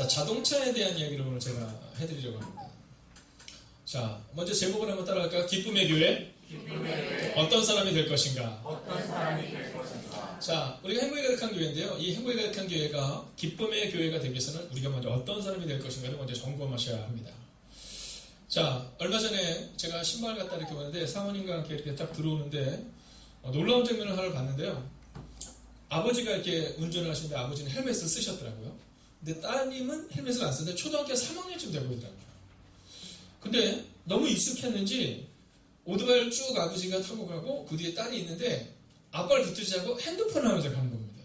자, 자동차에 대한 이야기를 오늘 제가 해드리려고 합니다. 자, 먼저 제목을 한번 따라갈까요? 기쁨의 교회. 어떤 사람이 될 것인가? 자, 우리가 행복에 가득한 교회인데요. 이 행복에 가득한 교회가 기쁨의 교회가 되기 위해서는 우리가 먼저 어떤 사람이 될 것인가를 먼저 점검하셔야 합니다. 자, 얼마 전에 제가 신발 갖다 이렇게 보는데 사모님과 함께 이렇게 딱 들어오는데 놀라운 장면을 하나 봤는데요. 아버지가 이렇게 운전을 하시는데 아버지는 헬멧을 쓰셨더라고요. 근데 따님은 헬멧을 안 쓰는데 초등학교 3학년쯤 되고 있더라고요. 근데 너무 익숙했는지 오토바이를 쭉 아버지가 타고 가고 그 뒤에 딸이 있는데 아빠를 붙들지 않고 핸드폰을 하면서 가는 겁니다.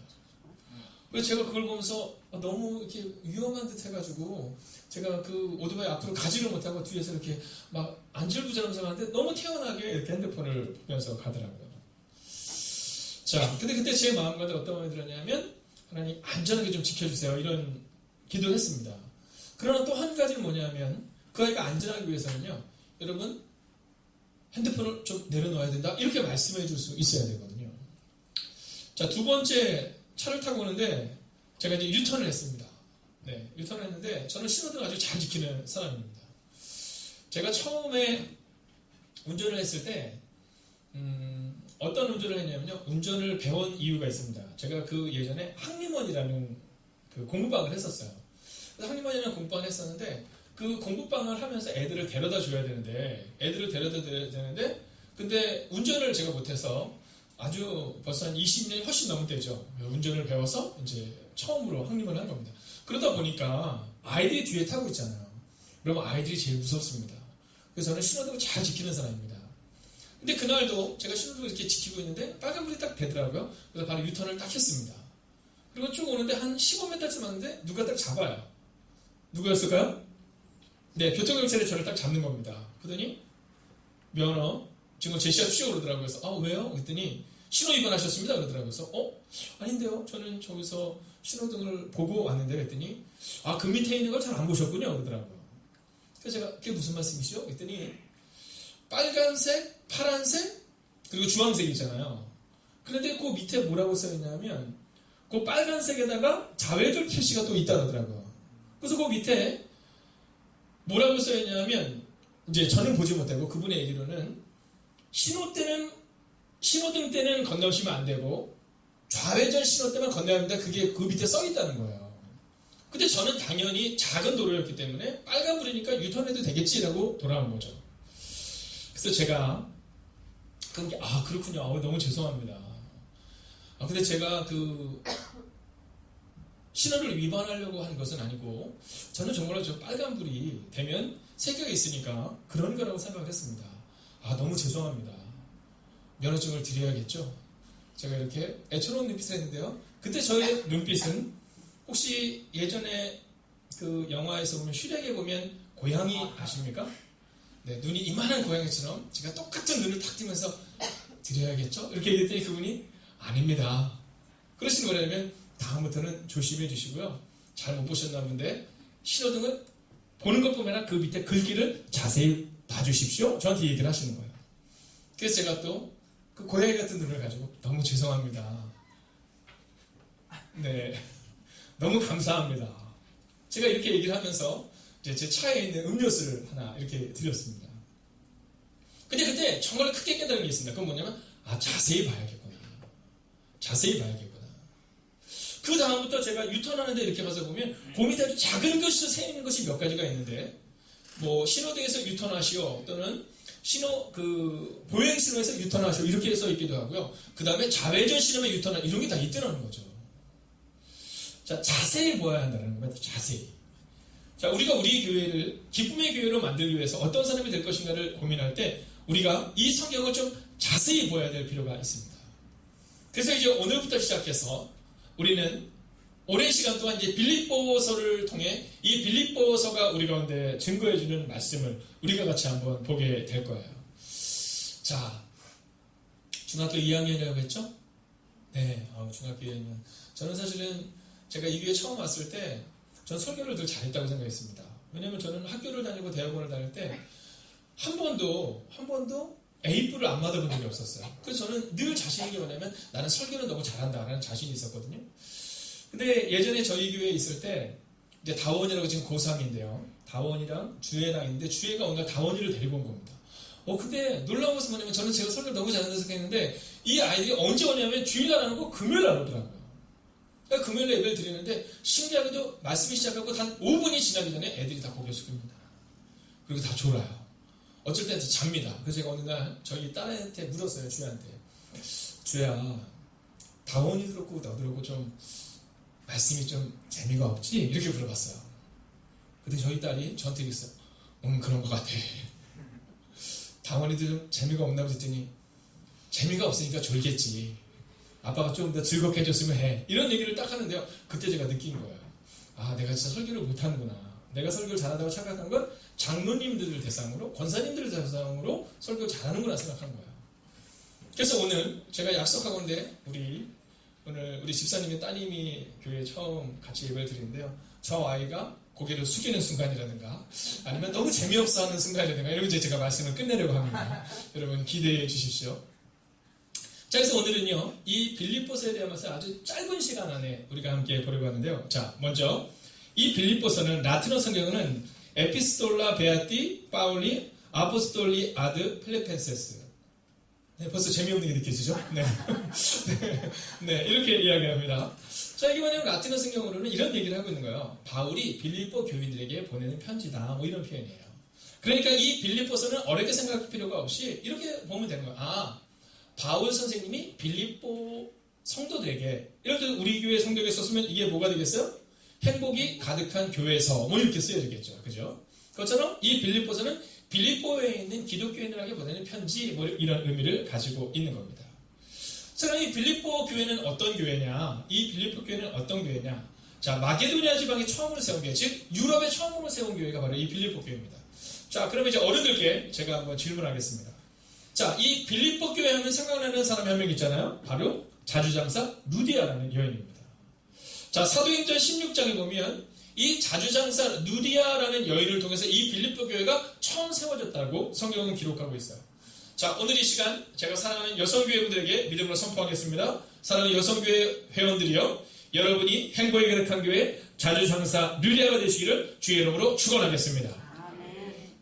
그래서 제가 그걸 보면서 너무 이렇게 위험한 듯 해가지고 제가 그 오토바이 앞으로 가지를 못하고 뒤에서 이렇게 막 안절부절하면서 가는데 너무 태연하게 이렇게 핸드폰을 보면서 가더라고요. 자, 근데 그때 제 마음 가운데 어떤 마음이 들었냐면 하나님 안전하게 좀 지켜주세요. 이런 기도를 했습니다. 그러나 또 한 가지는 뭐냐면 그 아이가 안전하기 위해서는요. 여러분 핸드폰을 좀 내려놓아야 된다. 이렇게 말씀해 줄 수 있어야 되거든요. 자, 두 번째 차를 타고 오는데 제가 이제 유턴을 했습니다. 네, 유턴을 했는데 저는 신호등 아주 잘 지키는 사람입니다. 제가 처음에 운전을 했을 때 어떤 운전을 했냐면요. 운전을 배운 이유가 있습니다. 제가 그 예전에 학림원이라는 그 공부방을 했었어요. 그래서 학림원이라는 공부방을 했었는데 그 공부방을 하면서 애들을 데려다 줘야 되는데 근데 운전을 제가 못해서 아주 벌써 한 20년이 훨씬 넘은 때죠. 운전을 배워서 이제 처음으로 학림을 한 겁니다. 그러다 보니까 아이들이 뒤에 타고 있잖아요. 그러면 아이들이 제일 무섭습니다. 그래서 저는 신호등을 잘 지키는 사람입니다. 근데 그날도 제가 신호등을 이렇게 지키고 있는데 빨간불이 딱 되더라고요. 그래서 바로 유턴을 딱 했습니다. 그리고 쭉 오는데 한 15m쯤 왔는데 누가 딱 잡아요. 누구였을까요? 네, 교통경찰이 저를 딱 잡는 겁니다. 그러더니 면허 지금 제시가 주시오 그러더라고요. 그래서 왜요? 그랬더니 신호 위반하셨습니다 그러더라고요. 그래서 아닌데요. 저는 저기서 신호등을 보고 왔는데 그랬더니 그 밑에 있는 걸 잘 안 보셨군요 그러더라고요. 그래서 제가 그게 무슨 말씀이시죠? 그랬더니 빨간색, 파란색, 그리고 주황색 있잖아요. 그런데 그 밑에 뭐라고 써있냐면 그 빨간색에다가 자회전 표시가 또 있다 그러더라고요. 그래서 그 밑에 뭐라고 써있냐면 이제 저는 보지 못하고 그분의 얘기로는 신호등 때는 건너시면 안 되고 좌회전 신호 때만 건너야 합니다. 그게 그 밑에 써있다는 거예요. 근데 저는 당연히 작은 도로였기 때문에 빨간불이니까 유턴해도 되겠지라고 돌아온 거죠. 그래서 제가 그렇군요. 너무 죄송합니다. 근데 제가 그 신호를 위반하려고 한 것은 아니고 저는 정말로 저 빨간불이 되면 세계가 있으니까 그런 거라고 생각을 했습니다. 너무 죄송합니다. 면허증을 드려야겠죠? 제가 이렇게 애처로운 눈빛을 했는데요. 그때 저의 눈빛은 혹시 예전에 그 영화에서 보면 슈렉에 보면 고양이 아십니까? 네, 눈이 이만한 고양이처럼 제가 똑같은 눈을 탁 뜨면서 드려야겠죠? 이렇게 얘기했더니 그분이 아닙니다. 그러신 거라면 다음부터는 조심해 주시고요. 잘 못 보셨나 본데 신호등은 보는 것뿐만 아니라 그 밑에 글귀를 자세히 봐주십시오. 저한테 얘기를 하시는 거예요. 그래서 제가 또 그 고양이 같은 눈을 가지고 너무 죄송합니다. 네, 너무 감사합니다. 제가 이렇게 얘기를 하면서 이제 제 차에 있는 음료수를 하나 이렇게 드렸습니다. 근데 그때 정말 크게 깨달은 게 있습니다. 그건 뭐냐면 자세히 봐야겠구나. 자세히 봐야겠구나. 그 다음부터 제가 유턴하는데 이렇게 가서 보면 그 밑에 아주 작은 것이 새있는 것이 몇 가지가 있는데 뭐 신호등에서 유턴하시오 또는 보행 신호에서 유턴하시오 이렇게 써 있기도 하고요. 그 다음에 좌회전 신호에 유턴하시오 이런 게 다 있더라는 거죠. 자, 자세히 보아야 한다는 겁니다. 자세히. 자, 우리가 우리 교회를 기쁨의 교회로 만들기 위해서 어떤 사람이 될 것인가를 고민할 때 우리가 이 성경을 좀 자세히 보아야 될 필요가 있습니다. 그래서 이제 오늘부터 시작해서 우리는 오랜 시간 동안 이제 빌립보서를 통해 이 빌립보서가 우리 가운데 증거해주는 말씀을 우리가 같이 한번 보게 될 거예요. 자, 중학교 2학년이라고 했죠? 네, 중학교 2학년. 저는 사실은 제가 이 교회 처음 왔을 때 저는 설교를 늘 잘했다고 생각했습니다. 왜냐하면 저는 학교를 다니고 대학원을 다닐 때 한 번도 A뿔을 안 맞아본 적이 없었어요. 그래서 저는 늘 자신있게 뭐냐면 나는 설교는 너무 잘한다라는 자신이 있었거든요. 근데 예전에 저희 교회에 있을 때 이제 다원이라고 지금 고3인데요. 다원이랑 주혜랑 있는데 주혜가 오늘 다원이를 데리고 온 겁니다. 근데 놀라운 것은 뭐냐면 저는 제가 설교를 너무 잘한다고 생각했는데 이 아이들이 언제 오냐면 주일날 안 오고 금요일 날 오더라고요. 그러니까 금요일에 예배를 드리는데 신기하게도 말씀이 시작하고 단 5분이 지나기 전에 애들이 다 고개 숙입니다. 그리고 다 졸아요. 어쩔 때는 잡니다. 그래서 제가 어느 날 저희 딸한테 물었어요. 주혜한테. 주혜야, 다원이 그렇고 나도 그렇고 좀 말씀이 좀 재미가 없지? 이렇게 물어봤어요. 근데 저희 딸이 저한테 얘기했어요. 그런 것 같아. 다원이도 좀 재미가 없나 보랬더니 재미가 없으니까 졸겠지. 아빠가 좀 더 즐겁게 해줬으면 해. 이런 얘기를 딱 하는데요. 그때 제가 느낀 거예요. 아, 내가 진짜 설교를 못하는구나. 내가 설교를 잘한다고 착각한 건 장로님들을 대상으로, 권사님들을 대상으로 설교를 잘하는구나 생각한 거예요. 그래서 오늘 제가 약속하고 있는데 오늘 우리 집사님의 따님이 교회에 처음 같이 예배를 드리는데요. 저 아이가 고개를 숙이는 순간이라든가 아니면 너무 재미없어 하는 순간이라든가 이러면 이제 제가 말씀을 끝내려고 합니다. 여러분 기대해 주십시오. 자, 그래서 오늘은요, 이 빌립보서에 대한 것을 아주 짧은 시간 안에 우리가 함께 보려고 하는데요. 자, 먼저 이 빌립보서는 라틴어 성경은 에피스톨라 베아티 파울리 아포스톨리 아드 필리펜세스. 네, 벌써 재미없는 게 느껴지죠? 네. 네, 이렇게 이야기합니다. 자, 이게 뭐냐면 라틴어 성경으로는 이런 얘기를 하고 있는 거예요. 바울이 빌립보 교인들에게 보내는 편지다. 뭐 이런 표현이에요. 그러니까 이 빌립보서는 어렵게 생각할 필요가 없이 이렇게 보면 되는 거예요. 아, 바울 선생님이 빌립보 성도들에게, 예를 들어 우리 교회 성도에게 썼으면 이게 뭐가 되겠어요? 행복이 가득한 교회서, 뭐 이렇게 써야 되겠죠. 그죠? 그것처럼 이 빌립보서는 빌립보에 있는 기독교인들에게 보내는 편지, 뭐 이런 의미를 가지고 있는 겁니다. 자, 그럼 이 빌립보 교회는 어떤 교회냐? 이 빌립보 교회는 어떤 교회냐? 자, 마게도니아 지방에 처음으로 세운 교회, 즉 유럽에 처음으로 세운 교회가 바로 이 빌립보 교회입니다. 자, 그러면 이제 어른들께 제가 한번 질문하겠습니다. 자, 이 빌립보 교회 하면 생각나는 사람이 한 명 있잖아요. 바로 자주장사 루디아라는 여인입니다. 자, 사도행전 16장에 보면 이 자주장사 루디아라는 여인을 통해서 이 빌립보 교회가 처음 세워졌다고 성경은 기록하고 있어요. 자, 오늘 이 시간 제가 사랑하는 여성교회분들에게 믿음으로 선포하겠습니다. 사랑하는 여성교회 회원들이요, 여러분이 행복에 가득한 교회 자주장사 루디아가 되시기를 주의 이름으로 축원하겠습니다.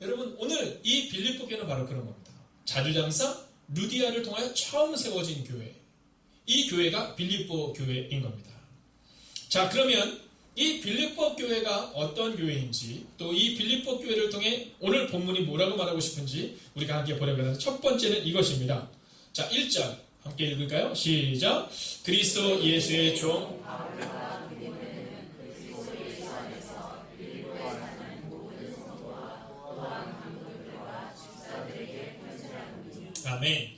여러분, 오늘 이 빌립보 교회는 바로 그런 겁니다. 자주장사 루디아를 통하여 처음 세워진 교회, 이 교회가 빌립보 교회인 겁니다. 자, 그러면 이 빌립보 교회가 어떤 교회인지, 또 이 빌립보 교회를 통해 오늘 본문이 뭐라고 말하고 싶은지 우리가 함께 보려고 하는데, 첫 번째는 이것입니다. 자, 1절 함께 읽을까요? 시작. 그리스도 예수의 종 아멘.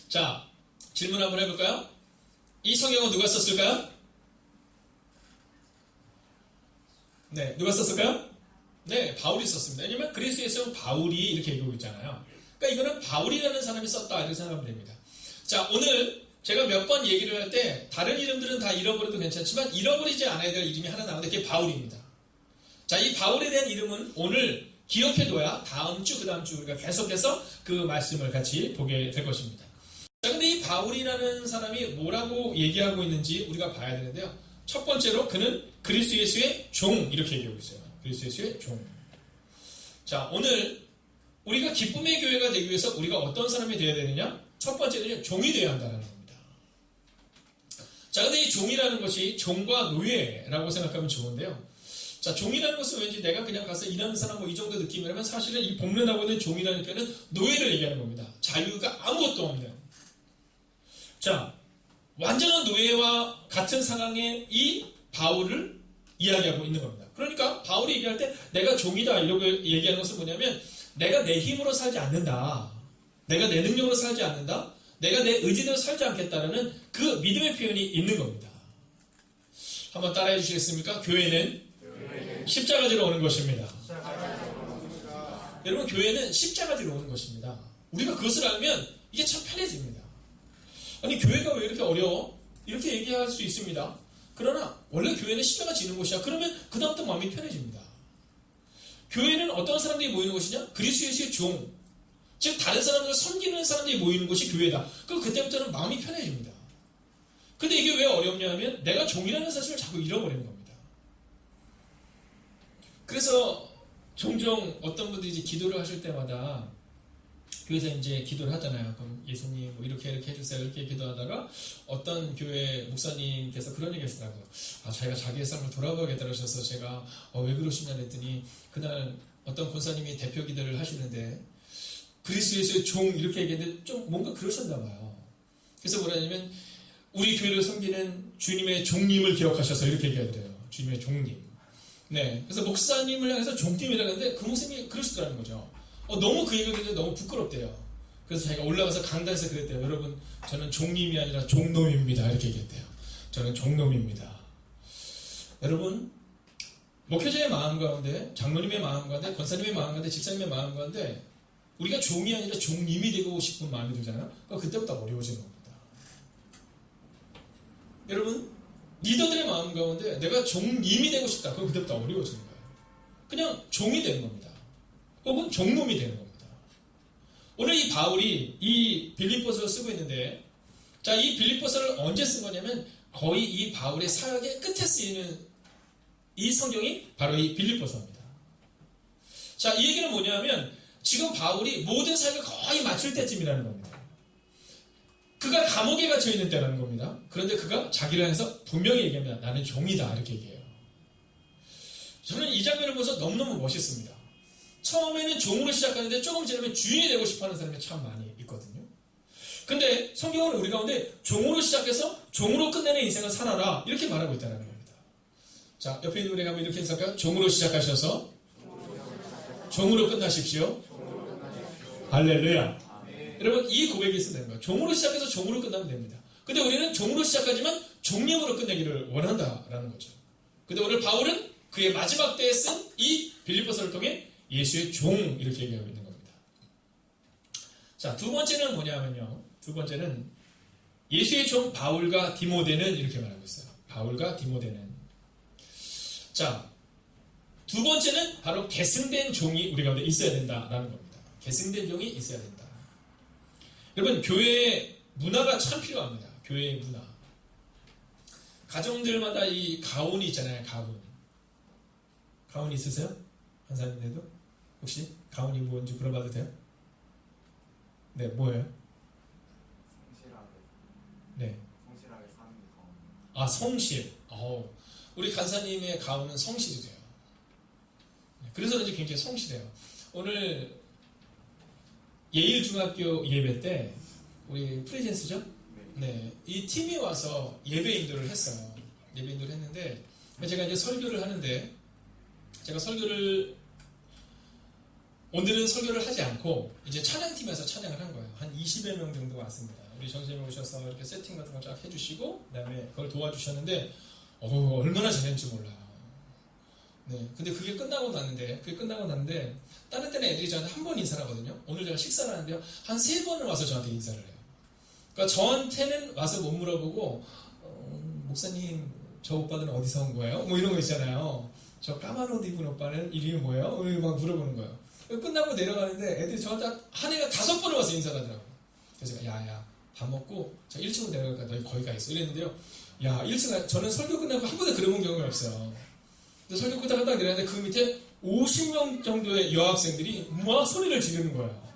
자, 질문 한번 해볼까요? 이 성경은 누가 썼을까요? 네, 누가 썼을까요? 네, 바울이 썼습니다. 왜냐면 그리스도에서는 바울이 이렇게 얘기하고 있잖아요. 그러니까 이거는 바울이라는 사람이 썼다 이렇게 생각하면 됩니다. 자, 오늘 제가 몇 번 얘기를 할 때 다른 이름들은 다 잃어버려도 괜찮지만 잃어버리지 않아야 될 이름이 하나 나오는데 그게 바울입니다. 자, 이 바울에 대한 이름은 오늘 기억해둬야 다음 주, 그 다음 주 우리가 계속해서 그 말씀을 같이 보게 될 것입니다. 자, 근데 이 바울이라는 사람이 뭐라고 얘기하고 있는지 우리가 봐야 되는데요. 첫 번째로 그는 그리스도 예수의 종, 이렇게 얘기하고 있어요. 그리스도 예수의 종. 자, 오늘 우리가 기쁨의 교회가 되기 위해서 우리가 어떤 사람이 되어야 되느냐? 첫 번째는 종이 되어야 한다는 겁니다. 자, 근데 이 종이라는 것이 종과 노예라고 생각하면 좋은데요. 자, 종이라는 것은 왠지 내가 그냥 가서 일하는 사람 뭐 이 정도 느낌이라면 사실은 이 본문에 있는 종이라는 표현은 노예를 얘기하는 겁니다. 자유가 아무것도 없는. 자, 완전한 노예와 같은 상황에 이 바울을 이야기하고 있는 겁니다. 그러니까 바울이 얘기할 때 내가 종이다 이러고 얘기하는 것은 뭐냐면 내가 내 힘으로 살지 않는다. 내가 내 능력으로 살지 않는다. 내가 내 의지대로 살지 않겠다는 그 믿음의 표현이 있는 겁니다. 한번 따라해 주시겠습니까? 교회는 십자가 지러 오는 것입니다. 여러분, 교회는 십자가 지러 오는 것입니다. 우리가 그것을 알면 이게 참 편해집니다. 아니, 교회가 왜 이렇게 어려워? 이렇게 얘기할 수 있습니다. 그러나 원래 교회는 십자가 지는 곳이야. 그러면 그 다음부터 마음이 편해집니다. 교회는 어떤 사람들이 모이는 곳이냐? 그리스도 예수의 종, 즉 다른 사람들을 섬기는 사람들이 모이는 곳이 교회다. 그럼 그때부터는 마음이 편해집니다. 근데 이게 왜 어렵냐 하면 내가 종이라는 사실을 자꾸 잃어버리는 겁니다. 그래서 종종 어떤 분들이 이제 기도를 하실 때마다 교회에서 이제 기도를 하잖아요. 그럼 예수님 뭐 이렇게 해주세요. 이렇게 기도하다가 어떤 교회 목사님께서 그런 얘기 했더라고요. 자기가 자기의 삶을 돌아보겠다 그러셔서 제가 왜 그러시냐 했더니 그날 어떤 권사님이 대표 기도를 하시는데 그리스도 예수의 종 이렇게 얘기했는데 좀 뭔가 그러셨나 봐요. 그래서 뭐라냐면 우리 교회를 섬기는 주님의 종님을 기억하셔서 이렇게 얘기하더래요. 주님의 종님. 네. 그래서 목사님을 향해서 종님이라고 했는데 그 목사님이 그러시더라는 거죠. 너무 그 얘기가 굉장히 너무 부끄럽대요. 그래서 자기가 올라가서 강단에서 그랬대요. 여러분, 저는 종님이 아니라 종놈입니다. 이렇게 얘기했대요. 저는 종놈입니다. 여러분, 목회자의 마음 가운데, 장로님의 마음 가운데, 권사님의 마음 가운데, 집사님의 마음 가운데 우리가 종이 아니라 종님이 되고 싶은 마음이 들잖아요. 그때부터 어려워지는 겁니다. 여러분, 리더들의 마음 가운데 내가 종님이 되고 싶다. 그때부터 어려워지는 거예요. 그냥 종이 되는 겁니다. 혹은 종놈이 되는 겁니다. 오늘 이 바울이 이 빌립보서를 쓰고 있는데, 자, 이 빌립보서를 언제 쓴 거냐면 거의 이 바울의 사역의 끝에 쓰이는 이 성경이 바로 이 빌립보서입니다. 자, 이 얘기는 뭐냐면 지금 바울이 모든 사역을 거의 마칠 때쯤이라는 겁니다. 그가 감옥에 갇혀 있는 때라는 겁니다. 그런데 그가 자기를 향해서 분명히 얘기합니다. 나는 종이다. 이렇게 얘기해요. 저는 이 장면을 보면서 너무너무 멋있습니다. 처음에는 종으로 시작하는데 조금 지나면 주인이 되고 싶어하는 사람이 참 많이 있거든요. 근데 성경은 우리 가운데 종으로 시작해서 종으로 끝내는 인생을 살아라 이렇게 말하고 있다는 겁니다. 자, 옆에 있는 분에게 한번 이렇게 해석할까요? 종으로 시작하셔서 종으로 끝나십시오. 할렐루야. 여러분, 이 고백이 있어야 되는 거예요. 종으로 시작해서 종으로 끝나면 됩니다. 근데 우리는 종으로 시작하지만 종님으로 끝내기를 원한다라는 거죠. 근데 오늘 바울은 그의 마지막 때에 쓴 이 빌립보서를 통해 예수의 종 이렇게 얘기하고 있는 겁니다. 자, 두 번째는 뭐냐면요. 두 번째는 예수의 종 바울과 디모데는 이렇게 말하고 있어요. 바울과 디모데는. 자, 두 번째는 바로 계승된 종이 우리 가운데 있어야 된다라는 겁니다. 계승된 종이 있어야 된다. 여러분, 교회의 문화가 참 필요합니다. 교회의 문화. 가정들마다 이 가훈이 있잖아요. 가훈. 가훈 있으세요? 한사님들도? 혹시 가훈이 뭔지 물어봐도 돼요? 네, 뭐예요? 성실하게. 네. 성실하게 사는 게 가훈. 성실. 우리 간사님의 가훈은 성실이 돼요. 그래서 그런지 굉장히 성실해요. 오늘 예일중학교 예배 때 우리 프리젠스죠? 네. 이 팀이 와서 예배 인도를 했어요. 예배 인도를 했는데 제가 이제 설교를 하는데 제가 오늘은 설교를 하지 않고 이제 찬양팀에서 찬양을 한 거예요. 한 20여 명 정도 왔습니다. 우리 전선생님 오셔서 이렇게 세팅 같은 거 쫙 해주시고 그다음에 그걸 도와주셨는데 얼마나 잘했는지 몰라요. 네. 근데 그게 끝나고 났는데 다른 때는 애들이 저한테 한 번 인사를 하거든요. 오늘 제가 식사를 하는데요. 한 3번을 와서 저한테 인사를 해요. 그러니까 저한테는 와서 못 물어보고 목사님 저 오빠들은 어디서 온 거예요? 뭐 이런 거 있잖아요. 저 까만 옷 입은 오빠는 이름이 뭐예요? 막 물어보는 거예요. 끝나고 내려가는데 애들이 저한테 한 해가 5번을 와서 인사를 하더라고요. 그래서 제가 야야 밥 먹고 자 1층으로 내려갈까? 너희 거기 가 있어. 이랬는데요. 야 1층 저는 설교 끝나고 한 번도 그런 경험이 없어요. 근데 설교 끝나고 딱 내려갔는데 그 밑에 50명 정도의 여학생들이 막 소리를 지르는 거예요.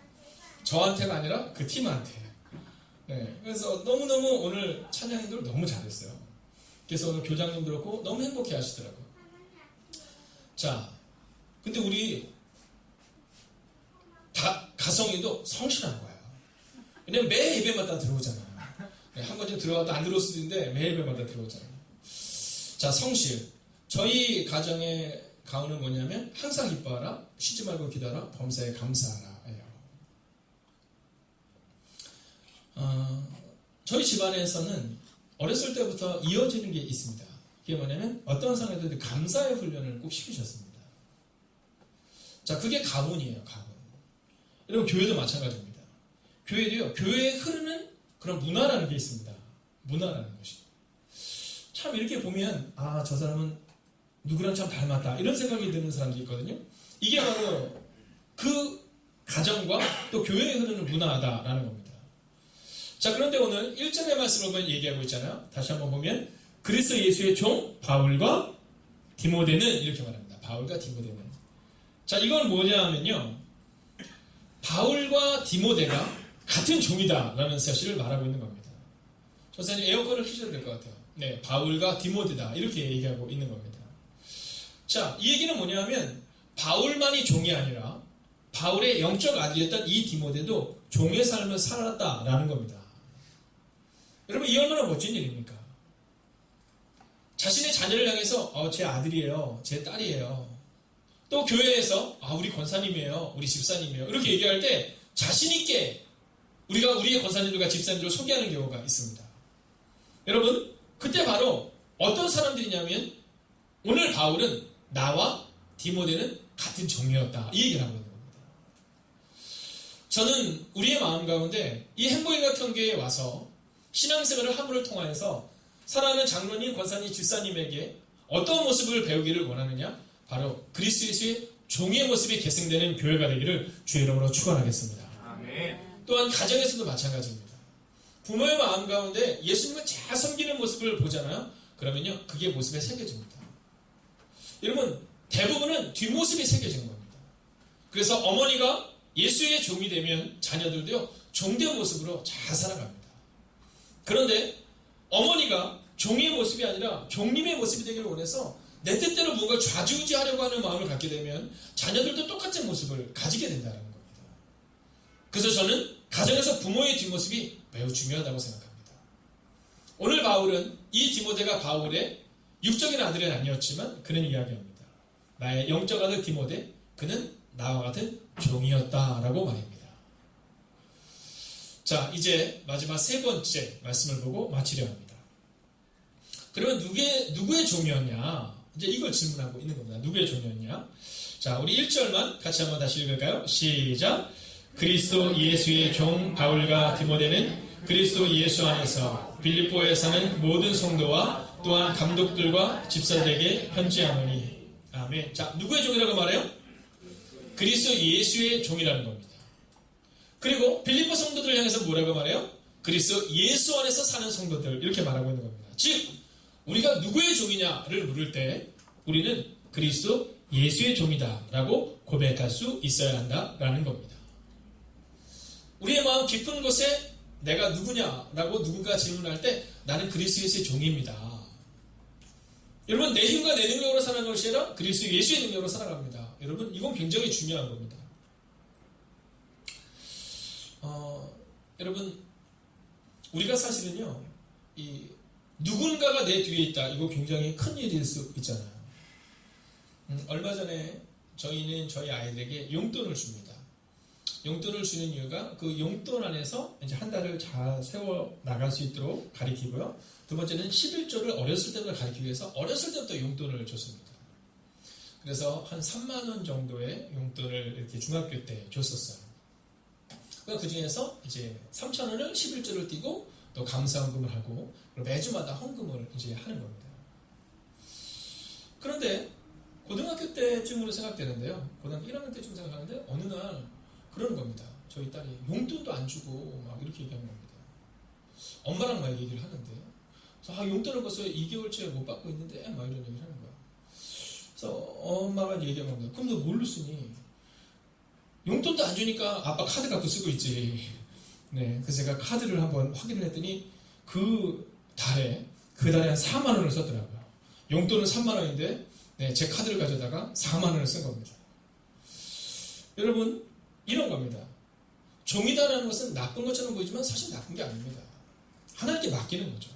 저한테가 아니라 그 팀한테. 네, 그래서 너무너무 오늘 찬양인들 너무 잘했어요. 그래서 오늘 교장님 그렇고 너무 행복해 하시더라고요. 자, 근데 우리 다 가성이도 성실한 거예요. 왜냐면 매 예배마다 들어오잖아요. 한 번 좀 들어갔다 안 들어올 수도 있는데 매 예배마다 들어오잖아요. 자, 성실. 저희 가정의 가훈은 뭐냐면 항상 기뻐하라, 쉬지 말고 기도하라, 범사에 감사하라. 저희 집안에서는 어렸을 때부터 이어지는 게 있습니다. 그게 뭐냐면 어떤 상황에도 감사의 훈련을 꼭 시키셨습니다. 자, 그게 가훈이에요. 가훈. 여러분, 교회도 마찬가지입니다. 교회도요, 교회에 흐르는 그런 문화라는 게 있습니다. 문화라는 것이. 참 이렇게 보면 저 사람은 누구랑 참 닮았다 이런 생각이 드는 사람들이 있거든요. 이게 바로 그 가정과 또 교회에 흐르는 문화다라는 겁니다. 자, 그런데 오늘 1절의 말씀을 보면 얘기하고 있잖아요. 다시 한번 보면 그리스도 예수의 종 바울과 디모데는 이렇게 말합니다. 바울과 디모데는. 자, 이건 뭐냐 하면요. 바울과 디모데가 같은 종이다라는 사실을 말하고 있는 겁니다. 선생님 에어컨을 켜셔도 될 것 같아요. 네, 바울과 디모데다 이렇게 얘기하고 있는 겁니다. 자, 이 얘기는 뭐냐면 바울만이 종이 아니라 바울의 영적 아들이었던 이 디모데도 종의 삶을 살았다라는 겁니다. 여러분 이 얼마나 멋진 일입니까? 자신의 자녀를 향해서 제 아들이에요, 제 딸이에요. 또 교회에서 우리 권사님이에요, 우리 집사님이에요 이렇게 얘기할 때 자신 있게 우리가 우리의 권사님들과 집사님들을 소개하는 경우가 있습니다. 여러분 그때 바로 어떤 사람들이냐면 오늘 바울은 나와 디모데는 같은 종이었다 이 얘기를 하고 있는 겁니다. 저는 우리의 마음 가운데 이 행복의 교회에 와서 신앙생활을 함을 통하여서 사랑하는 장로님, 권사님, 집사님에게 어떤 모습을 배우기를 원하느냐? 바로 그리스도 예수의 종의 모습이 계승되는 교회가 되기를 주의 이름으로 축원하겠습니다. 아멘. 또한 가정에서도 마찬가지입니다. 부모의 마음 가운데 예수님을 잘 섬기는 모습을 보잖아요. 그러면요, 그게 모습에 새겨집니다. 여러분, 대부분은 뒷모습이 새겨지는 겁니다. 그래서 어머니가 예수의 종이 되면 자녀들도요, 종된 모습으로 잘 살아갑니다. 그런데 어머니가 종의 모습이 아니라 종님의 모습이 되기를 원해서 내 뜻대로 뭔가 좌지우지하려고 하는 마음을 갖게 되면 자녀들도 똑같은 모습을 가지게 된다는 겁니다. 그래서 저는 가정에서 부모의 뒷모습이 매우 중요하다고 생각합니다. 오늘 바울은 이 디모데가 바울의 육적인 아들은 아니었지만 그는 이야기합니다. 나의 영적 아들 디모데, 그는 나와 같은 종이었다라고 말입니다. 자, 이제 마지막 세 번째 말씀을 보고 마치려 합니다. 그러면 누구의 종이었냐? 이제 이걸 질문하고 있는 겁니다. 누구의 종이었냐? 자, 우리 1절만 같이 한번 다시 읽을까요? 시작! 그리스도 예수의 종 바울과 디모데는 그리스도 예수 안에서 빌립보에 사는 모든 성도와 또한 감독들과 집사들에게 편지하노니. 아멘. 자, 누구의 종이라고 말해요? 그리스도 예수의 종이라는 겁니다. 그리고 빌립보 성도들을 향해서 뭐라고 말해요? 그리스도 예수 안에서 사는 성도들 이렇게 말하고 있는 겁니다. 즉 우리가 누구의 종이냐를 물을 때 우리는 그리스도 예수의 종이다라고 고백할 수 있어야 한다라는 겁니다. 우리의 마음 깊은 곳에 내가 누구냐라고 누군가 질문할 때 나는 그리스도 예수의 종입니다. 여러분 내 힘과 내 능력으로 살아가는 것이 아니라 그리스도 예수의 능력으로 살아갑니다. 여러분 이건 굉장히 중요한 겁니다. 여러분 우리가 사실은요 이 누군가가 내 뒤에 있다 이거 굉장히 큰 일일 수 있잖아요. 얼마 전에 저희는 저희 아이들에게 용돈을 줍니다. 용돈을 주는 이유가 그 용돈 안에서 이제 한 달을 잘 세워 나갈 수 있도록 가리키고요. 두 번째는 11조를 어렸을 때부터 가리키기 위해서 어렸을 때부터 용돈을 줬습니다. 그래서 한 3만 원 정도의 용돈을 이렇게 중학교 때 줬었어요. 그 중에서 이제 3,000원을 11조를 띄고 또 감사헌금을 하고 매주마다 헌금을 이제 하는 겁니다. 그런데 고등학교 때쯤으로 생각되는데요. 고등학교 1학년 때쯤 생각하는데 어느 날 그러는 겁니다. 저희 딸이 용돈도 안 주고 막 이렇게 얘기하는 겁니다. 엄마랑 막 얘기를 하는데 그래서 용돈을 벌써 2개월째 못 받고 있는데 막 이런 얘기를 하는 거야. 그래서 엄마가 얘기한 겁니다. 그럼 너 뭘로 쓰니? 용돈도 안 주니까 아빠 카드 갖고 쓰고 있지. 네, 그래서 제가 카드를 한번 확인을 했더니 그 달에 한 4만 원을 썼더라고요. 용돈은 3만 원인데 네, 제 카드를 가져다가 4만 원을 쓴 겁니다. 여러분 이런 겁니다. 종이다라는 것은 나쁜 것처럼 보이지만 사실 나쁜 게 아닙니다. 하나님께 맡기는 거죠.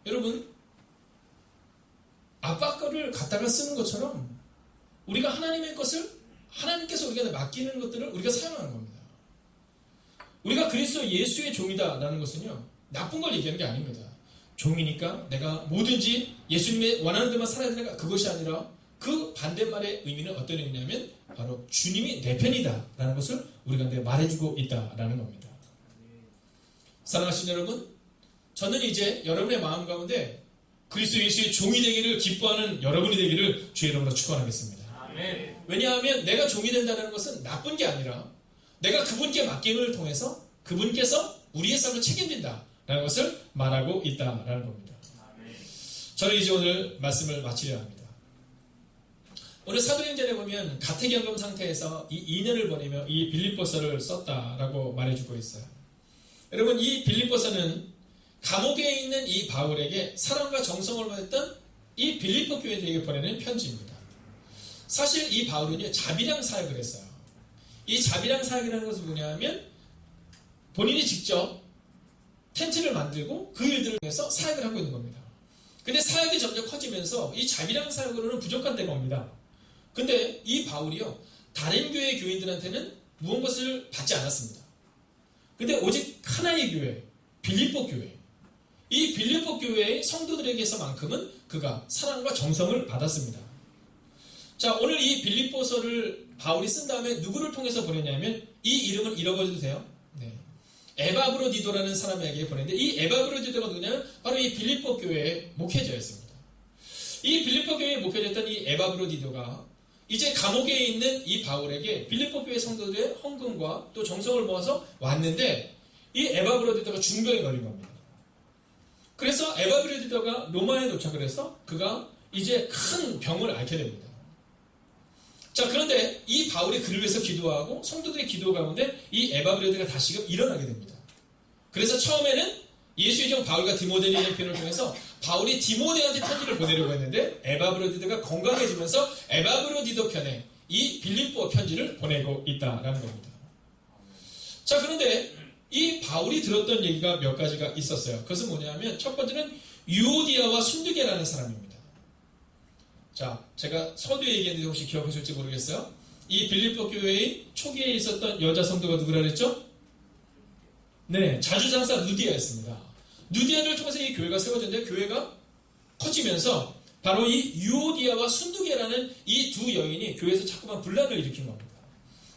여러분 아빠 거를 갖다가 쓰는 것처럼 우리가 하나님의 것을 하나님께서 우리가 맡기는 것들을 우리가 사용하는 겁니다. 우리가 그리스도 예수의 종이다라는 것은요 나쁜 걸 얘기하는 게 아닙니다. 종이니까 내가 뭐든지 예수님의 원하는 대로만 살아야 되니까 그것이 아니라 그 반대말의 의미는 어떤 의미냐면 바로 주님이 내 편이다라는 것을 우리가 말해주고 있다라는 겁니다. 사랑하시는 여러분, 저는 이제 여러분의 마음 가운데 그리스도 예수의 종이 되기를 기뻐하는 여러분이 되기를 주의 이름으로 축원하겠습니다. 아멘. 왜냐하면 내가 종이 된다는 것은 나쁜 게 아니라 내가 그분께 맡김을 통해서 그분께서 우리의 삶을 책임진다라는 것을 말하고 있다라는 겁니다. 아멘. 저는 이제 오늘 말씀을 마치려 합니다. 오늘 사도행전에 보면 가택연금 상태에서 이 2년을 보내며 이 빌립보서를 썼다라고 말해주고 있어요. 여러분, 이 빌립보서는 감옥에 있는 이 바울에게 사랑과 정성을 보냈던 이 빌립보 교회들에게 보내는 편지입니다. 사실 이 바울은요, 자비랑 사역을 했어요. 이 자비랑 사역이라는 것은 뭐냐면 본인이 직접 텐트를 만들고 그 일들을 위해서 사역을 하고 있는 겁니다. 근데 사역이 점점 커지면서 이 자비랑 사역으로는 부족한 때가 옵니다. 근데 이 바울이요, 다른 교회 교인들한테는 무엇을 받지 않았습니다. 근데 오직 하나의 교회, 빌립보 교회, 이 빌립보 교회의 성도들에게서만큼은 그가 사랑과 정성을 받았습니다. 자, 오늘 이 빌립보서를 바울이 쓴 다음에 누구를 통해서 보냈냐면, 이 이름을 잃어버려도 돼요. 네. 에바브로디도라는 사람에게 보냈는데, 이 에바브로디도가 누구냐면 바로 이 빌립보 교회의 목회자였습니다. 이 빌립보 교회에 목회자였던 이 에바브로디도가 이제 감옥에 있는 이 바울에게 빌립보 교회 성도들의 헌금과 또 정성을 모아서 왔는데, 이 에바브로디도가 중병에 걸린 겁니다. 그래서 에바브로디도가 로마에 도착을 해서 그가 이제 큰 병을 앓게 됩니다. 자, 그런데 이 바울이 그를 위해서 기도하고 성도들의 기도 가운데 이 에바브로디도가 다시금 일어나게 됩니다. 그래서 처음에는 예수의 종 바울과 디모데라는 표현을 통해서 바울이 디모데한테 편지를 보내려고 했는데 에바브로디도가 건강해지면서 에바브로디도 편에 이 빌립보 편지를 보내고 있다라는 겁니다. 자, 그런데 이 바울이 들었던 얘기가 몇 가지가 있었어요. 그것은 뭐냐면 첫 번째는 유오디아와 순두계라는 사람입니다. 자, 제가 서두에 얘기했는데 혹시 기억하실지 모르겠어요. 이 빌립보 교회의 초기에 있었던 여자 성도가 누구라 그랬죠? 네, 자주장사 누디아였습니다. 누디아를 통해서 이 교회가 세워졌는데 교회가 커지면서 바로 이 유오디아와 순두계라는 이 두 여인이 교회에서 자꾸만 분란을 일으킨 겁니다.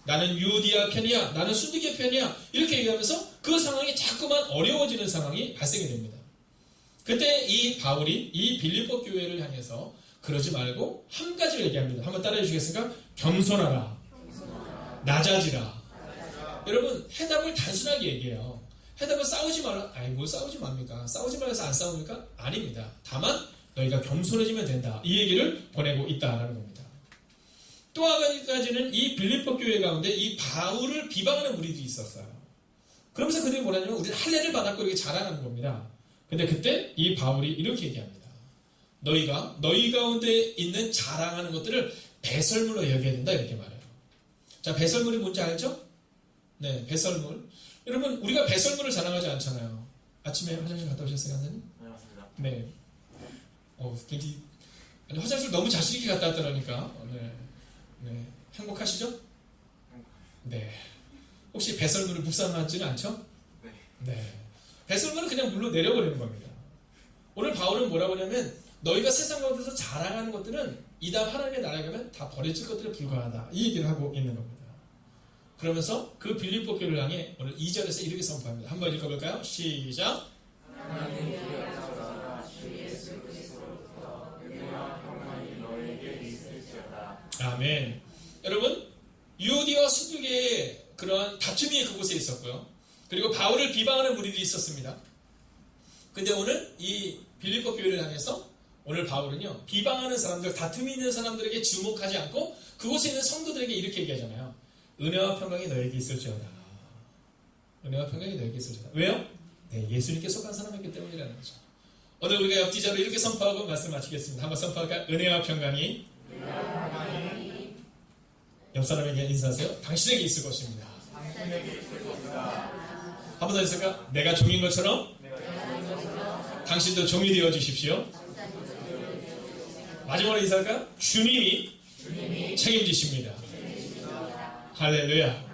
나는 유오디아 편이야, 나는 순두계 편이야, 이렇게 얘기하면서 그 상황이 자꾸만 어려워지는 상황이 발생이 됩니다. 그때 이 바울이 이 빌립보 교회를 향해서 그러지 말고 한 가지를 얘기합니다. 한번 따라해 주시겠습니까? 겸손하라, 낮아지라. 여러분, 해답을 단순하게 얘기해요. 해답은 싸우지 말라. 아니, 뭘 싸우지 맙니까? 싸우지 말라서 안 싸웁니까? 아닙니다. 다만 너희가 겸손해지면 된다. 이 얘기를 보내고 있다라는 겁니다. 또 한 가지는 이 빌립보 교회 가운데 이 바울을 비방하는 무리들이 있었어요. 그러면서 그들이 뭐냐면 우리는 할례를 받았고 이렇게 자랑하는 겁니다. 근데 그때 이 바울이 이렇게 얘기합니다. 너희가 너희 가운데 있는 자랑하는 것들을 배설물로 여겨야 된다, 이렇게 말해요. 자, 배설물이 뭔지 알죠? 네, 배설물. 여러분, 우리가 배설물을 자랑하지 않잖아요. 아침에 화장실 갔다 오셨어요, 강사님? 네, 맞습니다. 네. 굉장히 화장실 너무 자신있게 갔다 왔더라니까. 네. 네. 행복하시죠? 네. 혹시 배설물을 묵상하지는 않죠? 네. 네. 배설물은 그냥 물로 내려버리는 겁니다. 오늘 바울은 뭐라고 하냐면 너희가 세상 가운데서 자랑하는 것들은 이다음 하나님의 나라에 가면 다 버려질 것들에 불과하다, 이 얘기를 하고 있는 겁니다. 그러면서 그 빌립보 교회를 향해 오늘 2절에서 이렇게 선포합니다. 한번 읽어볼까요? 시작. 하나님 주여 주 예수 그리스도로부터 은혜와 평안이 너희에게 있을지어다. 아멘. 여러분, 유오디와 순두계의 그러한 다툼이 그곳에 있었고요. 그리고 바울을 비방하는 무리들이 있었습니다. 근데 오늘 이 빌립보 교회를 향해서 오늘 바울은요, 비방하는 사람들, 다툼이 있는 사람들에게 주목하지 않고 그곳에 있는 성도들에게 이렇게 얘기하잖아요. 은혜와 평강이 너에게 있을지어다. 은혜와 평강이 너에게 있을지어다. 왜요? 네, 예수님께 속한 사람이기 때문이라는 거죠. 오늘 우리가 옆뒤자로 이렇게 선포하고 말씀 마치겠습니다. 한번 선포할까요? 은혜와 평강이 옆 사람에게 인사하세요. 당신에게 있을 것입니다. 한 번 더 있을까? 내가 종인 것처럼 당신도 종이 되어 주십시오. 마지막으로 인사할까요? 주님이 책임지십니다. 할렐루야.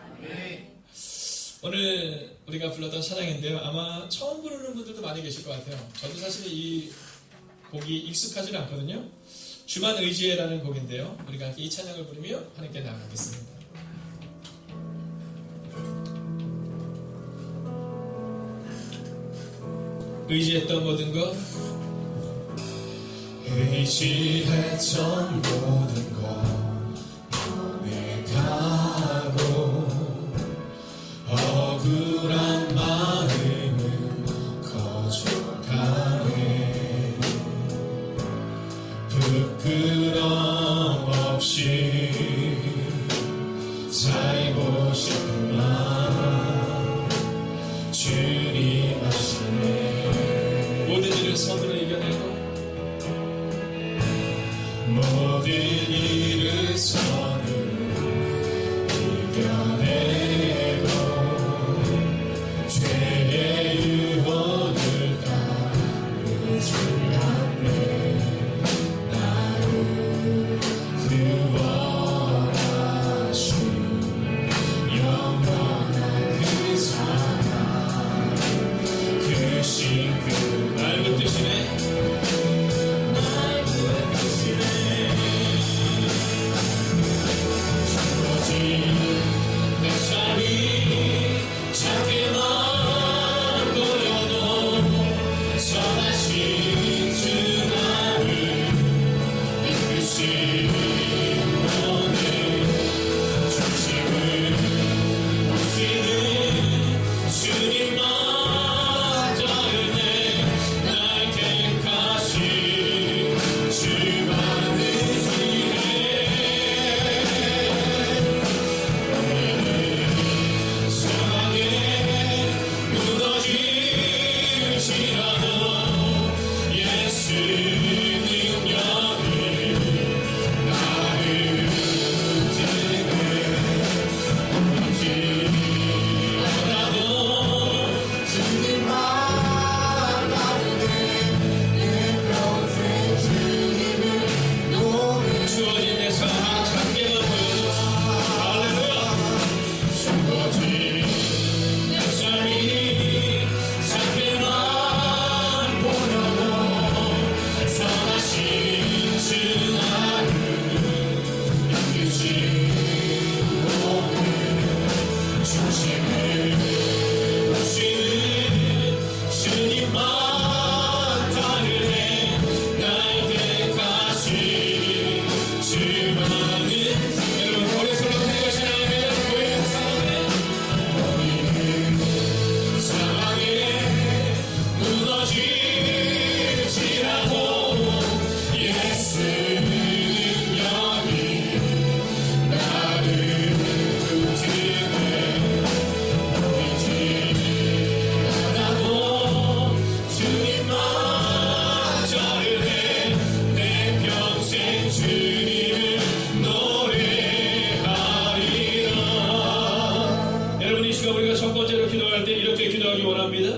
오늘 우리가 불렀던 찬양인데요. 아마 처음 부르는 분들도 많이 계실 것 같아요. 저도 사실 이 곡이 익숙하지는 않거든요. 주만 의지해라는 곡인데요. 우리가 함께 이 찬양을 부르며 하나님께 나아가겠습니다. 의지했던 모든 것, 의지했던 모든 것 내가고 억울한 마음은 거쳐가네. 부끄럼 없이 섬을 이겨내고 모든 일을 선으로 이겨내고 죄의 유혹을 따르지 않네. 나를 구원하신 영원한 그 사랑 그 신그 날 붙드시네. 날 붙드시네. 오직 내 삶이 작게만 보여도 선하신 주 나를 이끄신 너의 중심을 오시는 주님만 자르네. 날 택하신 주만을 상하게 무너질지라도 예수 능력이 나를 붙드네. 오지라도 주님만 따르네. 내 평생 주님을 노래 주어진 내 삶이 작게만 보여도 할렐루야. 오직 내 삶이 작게만 보여도 선하신 주 나를 이끄신 모든 중심을 오시는 주님만 따르네. 날 택하신 주만은 여러분 오래 솔로몬이 것이 나옵니다. 고백의 사랑에 사랑에 무너질지라도 예수 능력이 나를 붙드네. 보이지 않아도 주님만 자르네. 내 평생 주님을 노래하리라. 여러분 이 시간 우리가 첫 번째로 기도할 때 이렇게 기도하기 원합니다.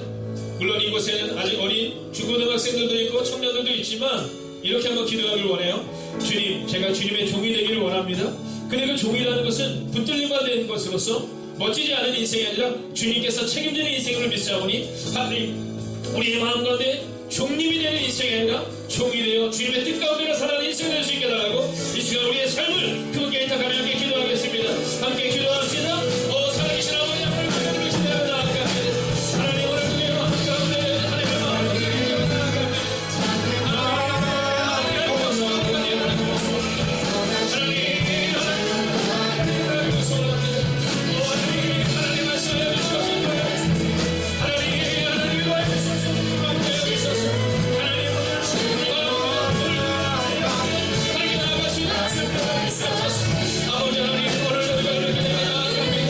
물론 이곳에는 아직 어린 중고등학생들도 있고 청년들도 있지만 이렇게 한번 기도하길 원해요. 주님, 제가 주님의 종이 되기를 원합니다. 근데 그 종이라는 것은 붙들림과 된 것으로서 멋지지 않은 인생이 아니라 주님께서 책임지는 인생을 믿사오니 하나님 우리의 마음 가운데 종님이 되는 인생이 아니라 종이 되어 주님의 뜻 가운데 살아가는 인생이 될 수 있게 달라고 이 시간 우리의 삶을 그분께 의탁하며 함께 기도하겠습니다. 함께 기도합시다. 살아계신 아버지 하나님을 부르시며 나아갑니다. 하나님 오늘 그의 마음 가운데 하나님의 마음을 그리고 나아갑니다. 하나님 말씀해 주셔서 하나님 아버지 하나님 오늘 저희가 이렇게 나아갑니다.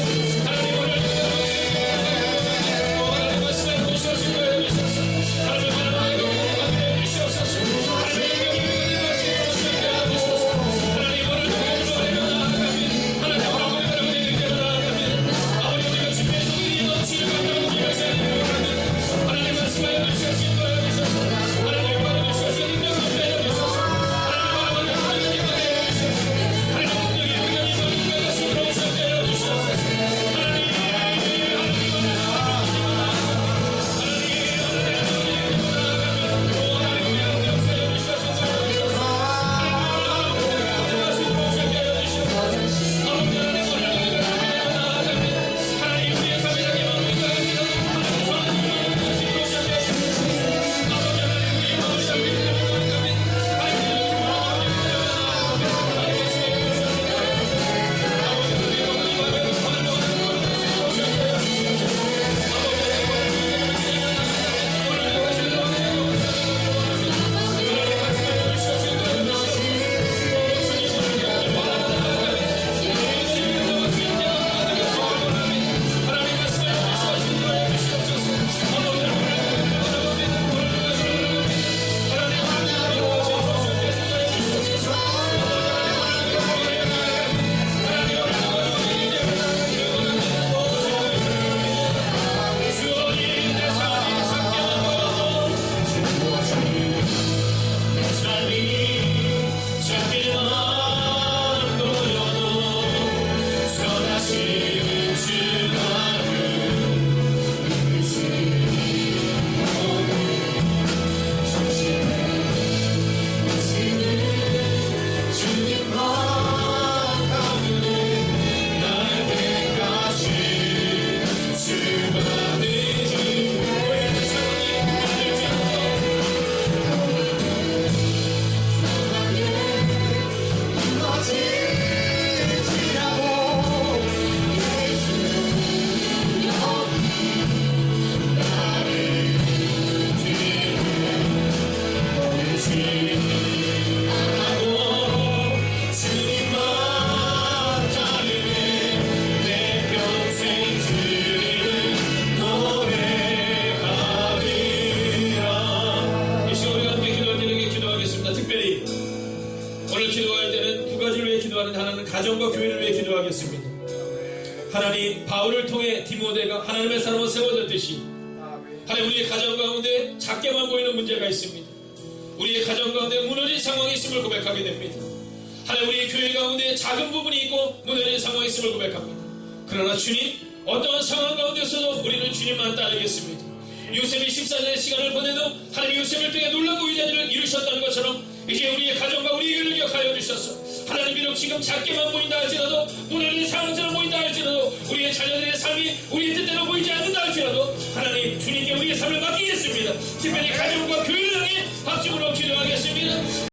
가정과 교회를 위해 기도하겠습니다. 하나님, 바울을 통해 디모데가 하나님의 사람으로 세워졌듯이 하나님, 우리의 가정 가운데 작게만 보이는 문제가 있습니다. 우리의 가정 가운데 무너진 상황이 있음을 고백하게 됩니다. 하나님, 우리의 교회 가운데 작은 부분이 있고 무너진 상황이 있음을 고백합니다. 그러나 주님, 어떠한 상황 가운데서도 우리는 주님만 따르겠습니다. 요셉이 14년의 시간을 보내도 하나님, 요셉을 통해 놀라고 위대한 일을 이루셨다는 것처럼 이제 우리의 가정과 우리의 교회를 기억하여 주셔서 하나님, 비록 지금 작게만 보인다 할지라도, 무너진 상황처럼 보인다 할지라도, 우리의 자녀들의 삶이 우리의 뜻대로 보이지 않는다 할지라도 하나님, 주님께 우리의 삶을 맡기겠습니다. 특별히 가정과 교회를 향해 박수로 기도하겠습니다.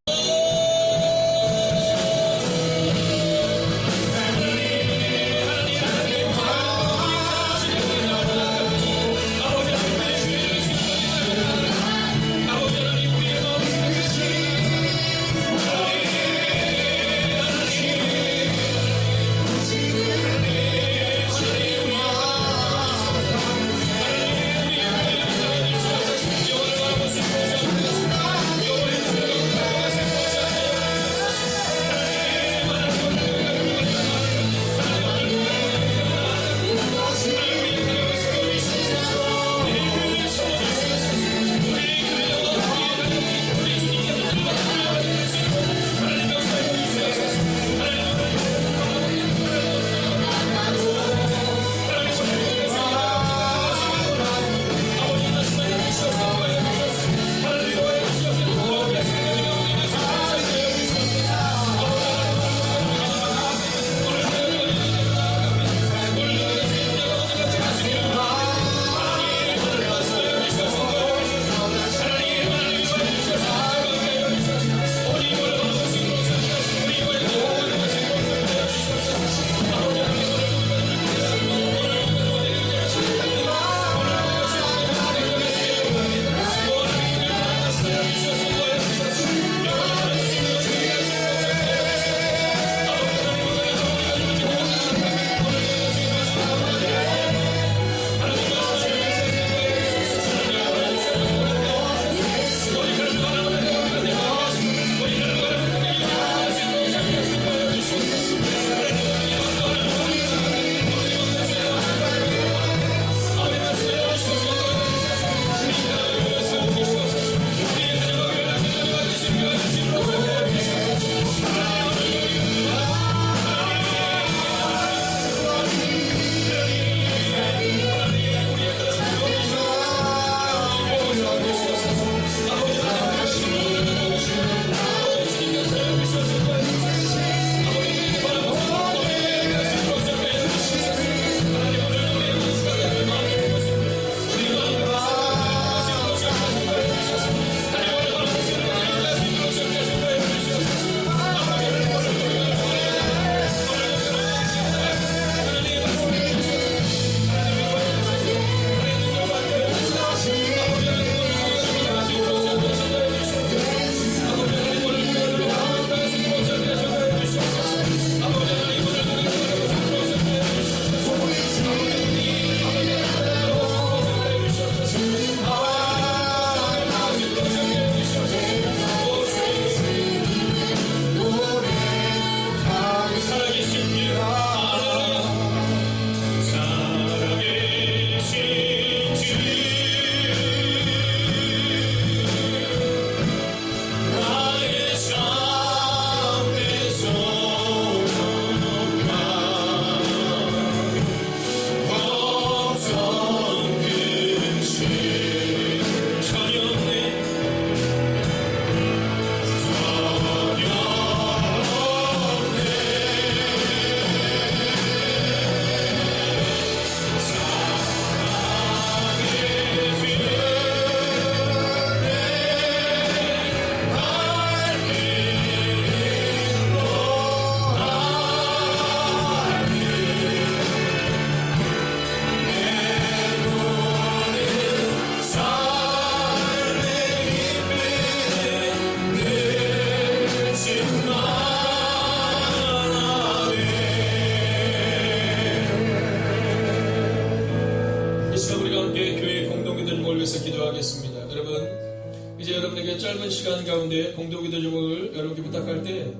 이제 여러분에게 짧은 시간 가운데 공동기도 제목을 여러분께 부탁할 때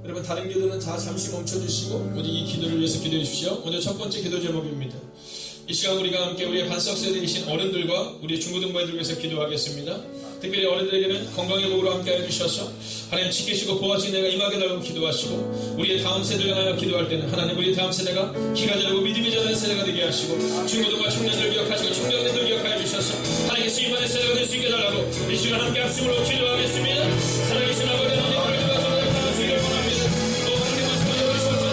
여러분 다른 기도는 다 잠시 멈춰주시고 오직 이 기도를 위해서 기도해 주십시오. 먼저 첫 번째 기도 제목입니다. 이 시간 우리가 함께 우리의 반석 세대에 계신 어른들과 우리 중고등부모님들 위해서 기도하겠습니다. 특별히 어른들에게는 건강의 복으로 함께 해주셔서 하나님 지키시고 보호하시는 내가 임하게 달라고 기도하시고 우리의 다음 세대를 향하여 기도할 때는 하나님 우리의 다음 세대가 기가 자라고 믿음이 자라는 세대가 되게 하시고 중고등과 청년들 기억하시고 청년들 기억하여 주셔서 하나님께서 임하는 세대가 될 수 있게 달라고 이 시간 함께 합심으로 기도하겠습니다. 살아계신 아버지 하나님 오늘과 저를 받아주기를 원합니다. 또 하나님 말씀을 열으셔서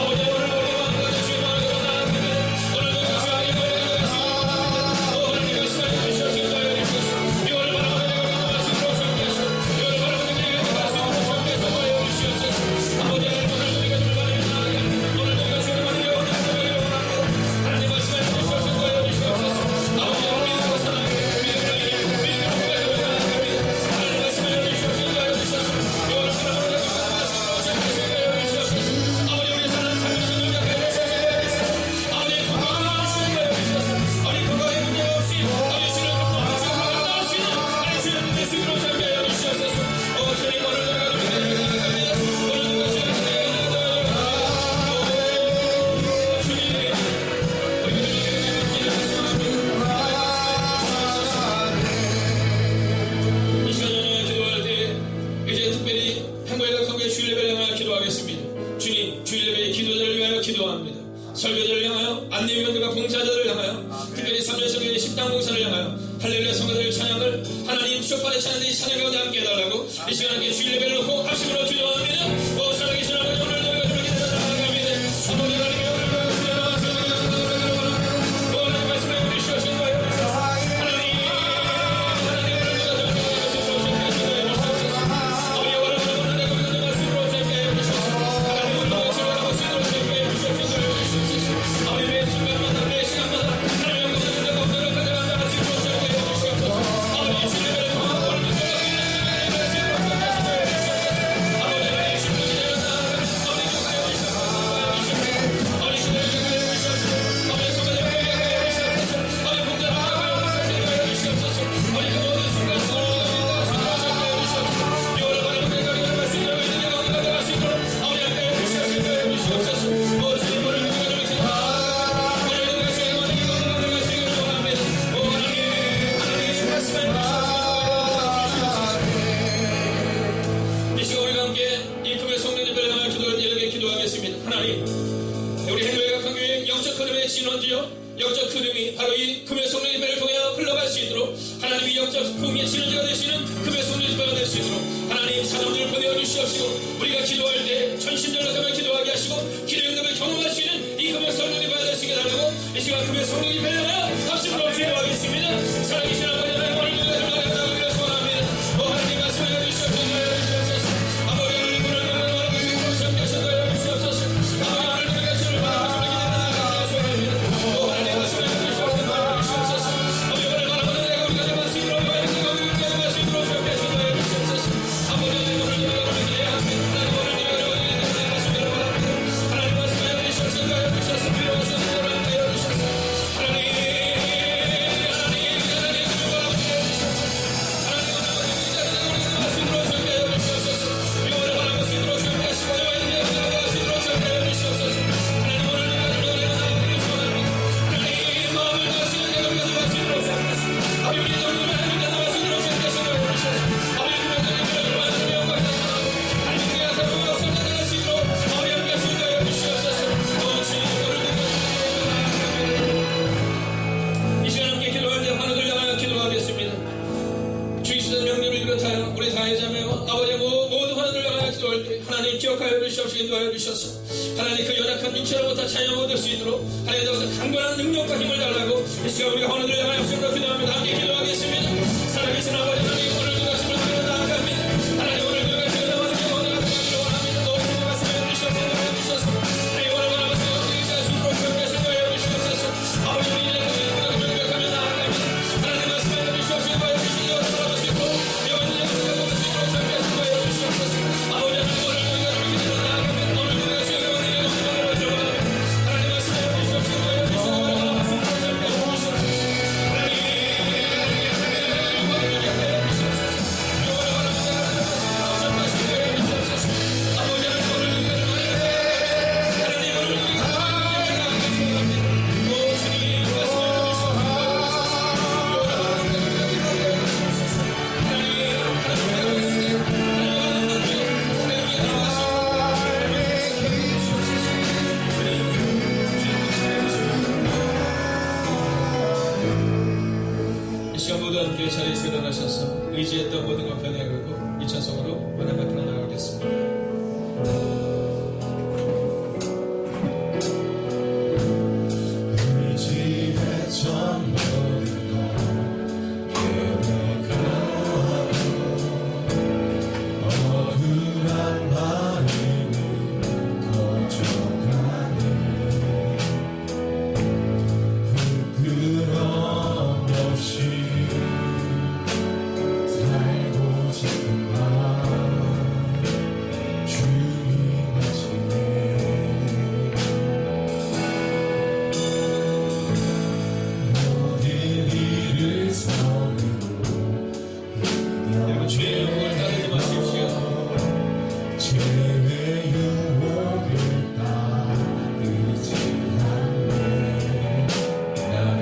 아버지 오늘 우리 마음과 주의 마음으로 나아갑니다. 오늘도 주의 이거를 가지고 또 하나님 말씀을 열으셔서 기도하여 주셔서 이거를 바라보는 내가 말씀으로 주옵소서. 이거를 바라보는 내가 말씀으로 주옵소서. 하여 주시옵소서. 아버지 하나님 오늘도 우리가 주를 바라며 나아갑니다. 오늘도 우리가 주를 바라며 나아가기를 원합니다. 하나님 말씀을 열으셔서 하여 주시옵소서. 아버지 하나님 믿음으로 살아가며 믿음으로 나아갑니다. 하나님 말씀을 열으셔서 하여 주셔서 이거를 바라보는 내가 말씀으로 주옵소서. 하여 주시옵소서. 아버지 우리 사랑 참으시는 능력을 주셔서 아버지 건강을 주시는 하여 주셔서 아버지 건강에 문제 없이 아버지 주를 건강하시고 건강할 수 있는 아버지 주의 예수님으로 살게 하여 주시옵소서. 주님 오늘 내가 나아갑니다. 오늘 누가 주의 이 시간에 기도할 때 이제 특별히 행복의 각하의 주일 예배를 향하여 기도하겠습니다. 주님 주일 예배의 기도자를 위하여 기도합니다. 설교자를 향하여 안내위원들과 봉사자들을 향하여 특별히 3년성의 식당 봉사를 향하여 할렐루야 성가들 찬양을 하나님 쇼파의 찬양들이 찬양 가운데 함께 해달라고 이 시간에 주일 예배를 놓고 합심으로 기도합니다. 오 살아계신 아버지 오늘 너희가 주를 기도해 나아갑니다. 아버지 하나님 오늘 너희가 주를 나아가시는 오 하나님 말씀해 주시옵소서. 하나님 오늘 누가 주를 나아가시는 아버지 오늘 내가 우리가 말씀으로 살게 해 주시옵소서. 하나님 오늘 너희가 주를 나아가시는 살게 해 주시옵소서. 아버지 매 순간마다 매 시간마다 하나님 영광을 내가 온전히 가져간다 말씀으로 살게 해 주시옵소서. 아버지 주의 예배를 통하여 오늘 누가 말씀으로 살게 해 주시옵소서. 아버지 하나님 주님을 기다렸다 아버지 기억하여 주시옵소서. 아버지 주님을 기억하여 주시옵소서. 아버지 성가대 기억하여 주시옵소서. 아버지 봉자를 기억하여 주시옵소서. 아버지 그 모든 순간 성령을 살게 해 주시옵소서. 이거를 바라보는 내가 우리가 말씀으로 있는 내가 우리가 내가 말씀으로 아버지 함께 해 주시옵소서. 오 주님 오늘 누가 주를 이 시간 우리가 함께 이 금의 성령 예배를 향하여 기도하겠습니다. 하나님 우리 행로의 각한 교회 영적 흐름의 진원지요 영적 흐름이 바로 이 금의 성령 예배를 통해 흘러갈 수 있도록 하나님 이 영적 흐름의 진원지가 되시는 금의 성령 예배가 될 수 있도록 하나님 사람들을 보내어 주시옵시고 우리가 기도할 때 전심전력하며 기도하게 하시고 기도 응답을 경험할 수 있는 이 금의 성령 예배가 될 수 있게 달라고 이 시간 금의 성령 예배를 향하여 합심으로 기도하겠습니다. 살아계신 아버지 하나님 오늘 누가 주를 나아가기를 소원합니다. 오 하나님 말씀을 해주시옵소서. 아버지 하나님 오늘 누가 바라보시고 시험하셔서 해주시옵소서. 아버지 오늘 누가 주를 바라보시고 나아가기를 소원합니다. 오 하나님 말씀을 해주시옵소서. 아버지 오늘 바라보는 내가 우리가 내 말씀으로 내가 우리가 내 말씀으로 시험하셔서 해주시옵소서. 아버지 오늘 누가 바라보는 내가 하나님 오늘 누가 바라보는 내 말씀으로 바랍니다. 하나님 말씀을 해주시옵소서. 해주셔서 필요하신 대로 해주셔서 하나님 기억하여 주시옵시고 인도하여 주셔서 하나님 그 연약한 육체로부터 자유함을 얻을 수 있도록 하나님께서 강건한 능력과 힘을 달라고 이 시간 우리가 하늘을 향하여 합심으로 기도합니다. 함께 기도하겠습니다. 살아계신 아버지 하나님 오늘 누가 주를 바라며 나아갑니다. 하나님 오늘 누가 주를 나와는 영혼을 가져가기를 원합니다. 오늘 누가 말씀해 주시옵소서. 하나님 오늘 바라보시고 우리 자신으로 기억하시고 하여 주시옵소서. 아버지 우리 이제 누가 주를 나아갑니다. 하나님 말씀해 주시옵시고 하여 주시니 오늘 바라보시고 영혼을 가져가시고 말씀으로 기억하시고 하여 주시옵소서. 아버지 하나님 오늘 하나님 말씀해 주시옵소서. 주셔서 의지했던 모든 것 변해가고 이천성으로 하나님 앞으로 나아가겠습니다. 의지했던 모든 것 계획하고 억울한 마음을 거쳐가네. 부끄러움 없이 살고 싶은 마음 주님 하시네. 모든 일을 섬기고 여러분 주의 영광을 따르지 마십시오. 죄의 유혹을 따르지 않네. 나를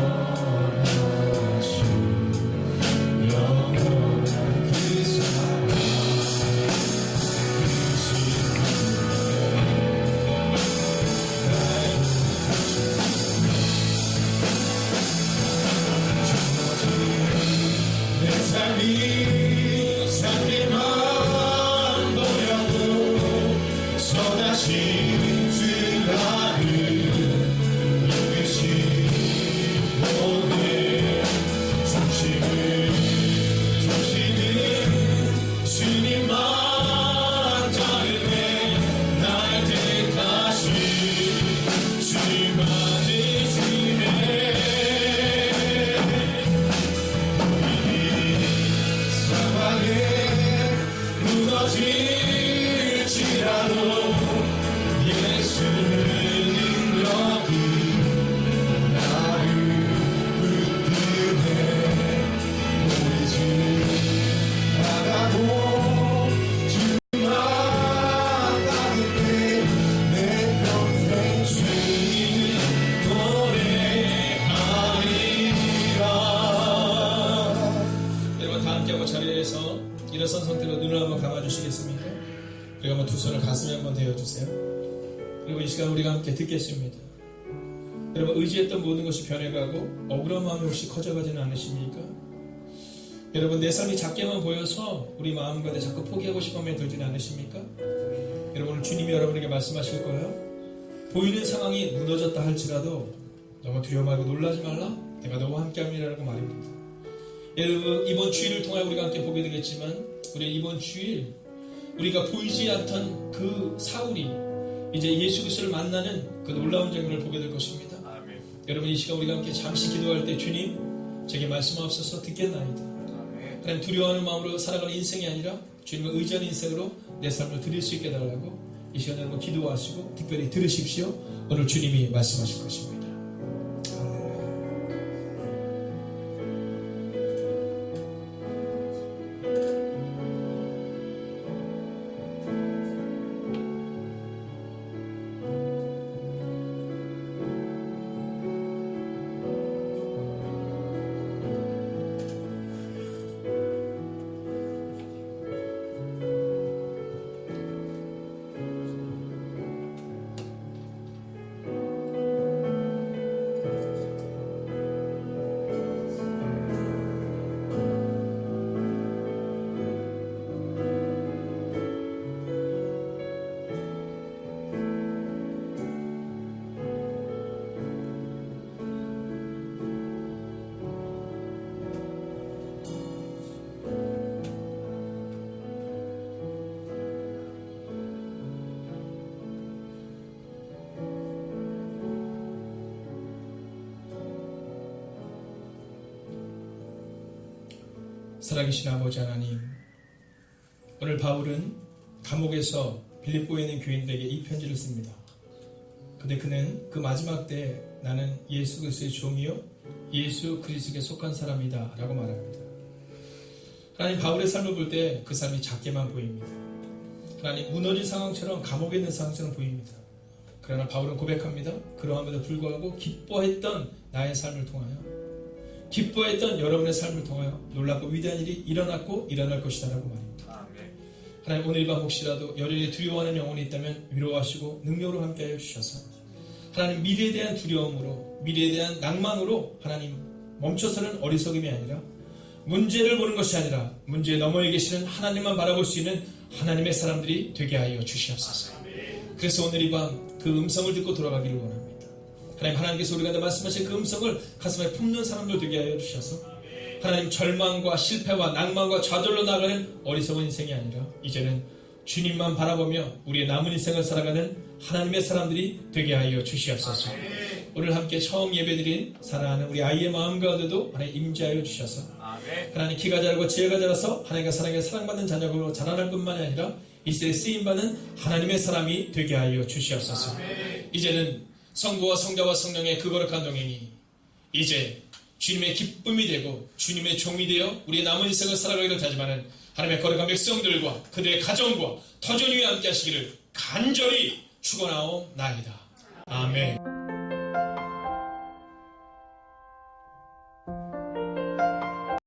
구원하신 영원한 그 사랑 내 삶이 상대만 보여도 선하신 주 나를 이끄시고 내 중심은 주님만 자르네. 날 택하신 주만 의지해. 사방에 무너질지라도 예수의 능력이 나를 붙드네. 보이지 않아도 주만 따뜻해. 내 평생 주님 노래하리라. 여러분 다 함께 한번 자리에서 일어선 상태로 눈을 한번 감아주시겠습니까? 그리고 한번 두 손을 가슴에 한번 대어주세요. 그리고 이 시간 우리가 함께 듣겠습니다. 여러분 의지했던 모든 것이 변해가고 억울한 마음이 혹시 커져가지는 않으십니까? 여러분 내 삶이 작게만 보여서 우리 마음 가운데 자꾸 포기하고 싶은 마음이 들지는 않으십니까? 여러분 오늘 주님이 여러분에게 말씀하실 거예요. 보이는 상황이 무너졌다 할지라도 너무 두려워 말고 놀라지 말라. 내가 너와 함께함이라고 말입니다. 여러분 이번 주일을 통하여 우리가 함께 보게 되겠지만 우리 이번 주일 우리가 보이지 않던 그 사울이 이제 예수 그리스도를 만나는 그 놀라운 장면을 보게 될 것입니다. 아멘. 여러분 이 시간 우리가 함께 잠시 기도할 때 주님 제게 말씀하옵소서 듣겠나이다. 아멘. 하나님 두려워하는 마음으로 살아가는 인생이 아니라 주님을 의지하는 인생으로 내 삶을 드릴 수 있게 달라고 이 시간 여러분 기도하시고 특별히 들으십시오. 오늘 주님이 말씀하실 것입니다. 살아계신 아버지 하나님, 오늘 바울은 감옥에서 빌립보에 있는 교인들에게 이 편지를 씁니다. 근데 그는 그 마지막 때 나는 예수 그리스도의 종이요 예수 그리스도에 속한 사람이다 라고 말합니다. 하나님, 바울의 삶을 볼 때 그 삶이 작게만 보입니다. 하나님, 무너진 상황처럼 감옥에 있는 상황처럼 보입니다. 그러나 바울은 고백합니다. 그러함에도 불구하고 기뻐했던 나의 삶을 통하여, 기뻐했던 여러분의 삶을 통하여 놀랍고 위대한 일이 일어났고 일어날 것이다 라고 말입니다. 하나님, 오늘 밤 혹시라도 여전히 두려워하는 영혼이 있다면 위로하시고 능력으로 함께하여 주셔서 하나님, 미래에 대한 두려움으로, 미래에 대한 낭만으로 하나님 멈춰서는 어리석음이 아니라 문제를 보는 것이 아니라 문제에 너머에 계시는 하나님만 바라볼 수 있는 하나님의 사람들이 되게 하여 주시옵소서. 그래서 오늘 이 밤 그 음성을 듣고 돌아가기를 원합니다. 하나님께서 우리가 말씀하신 그 음성을 가슴에 품는 사람들 되게 하여 주셔서 하나님, 절망과 실패와 낭만과 좌절로 나가는 어리석은 인생이 아니라 이제는 주님만 바라보며 우리의 남은 인생을 살아가는 하나님의 사람들이 되게 하여 주시옵소서. 오늘 함께 처음 예배드린 사랑하는 우리 아이의 마음 가운데도 하나님 임재하여 주셔서 하나님, 키가 자라고 지혜가 자라서 하나님과 사랑에 사랑받는 자녀로 자라날 뿐만 아니라 이 시대에 쓰임받는 하나님의 사람이 되게 하여 주시옵소서. 이제는 성부와 성자와 성령의 그 거룩한 동행이 이제 주님의 기쁨이 되고 주님의 종이 되어 우리의 남은 인생을 살아가기를 다짐하는 하나님의 거룩한 백성들과 그들의 가정과 터전위에 함께 하시기를 간절히 축원하옵나이다. 아멘.